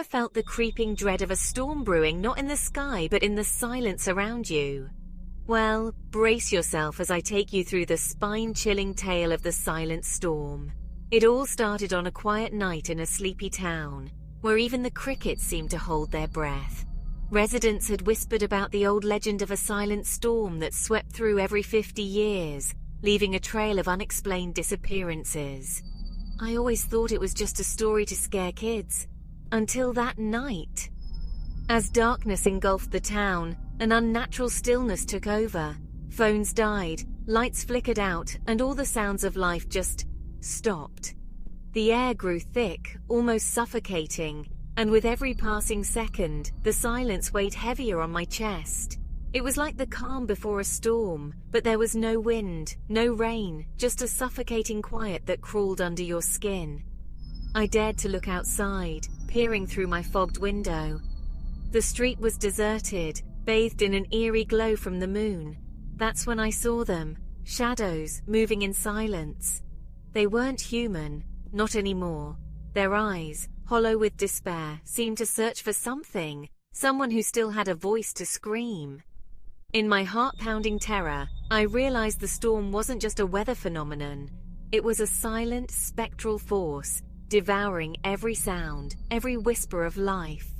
ever felt the creeping dread of a storm brewing, not in the sky but in the silence around you? Well, brace yourself as I take you through the spine-chilling tale of the silent storm. It all started on a quiet night in a sleepy town, where even the crickets seemed to hold their breath. Residents had whispered about the old legend of a silent storm that swept through every 50 years, leaving a trail of unexplained disappearances. I always thought it was just a story to scare kids, until that night. As darkness engulfed the town, an unnatural stillness took over. Phones died, lights flickered out, and all the sounds of life just stopped. The air grew thick, almost suffocating, and with every passing second, the silence weighed heavier on my chest. It was like the calm before a storm, but there was no wind, no rain, just a suffocating quiet that crawled under your skin. I dared to look outside, peering through my fogged window. The street was deserted, bathed in an eerie glow from the moon. That's when I saw them, shadows moving in silence. They weren't human, not anymore. Their eyes, hollow with despair, seemed to search for something, someone who still had a voice to scream. In my heart-pounding terror, I realized the storm wasn't just a weather phenomenon. It was a silent, spectral force, devouring every sound, every whisper of life.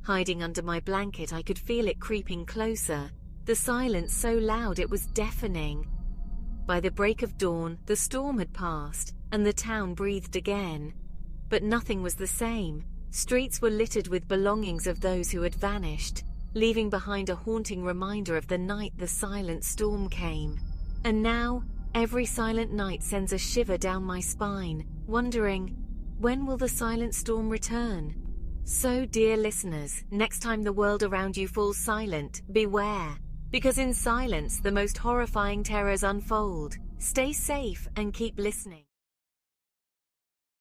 Hiding under my blanket, I could feel it creeping closer, the silence so loud it was deafening. By the break of dawn, the storm had passed, and the town breathed again. But nothing was the same. Streets were littered with belongings of those who had vanished, leaving behind a haunting reminder of the night the silent storm came. And now, every silent night sends a shiver down my spine, wondering, when will the silent storm return? So, dear listeners, next time the world around you falls silent, beware. Because in silence, the most horrifying terrors unfold. Stay safe and keep listening.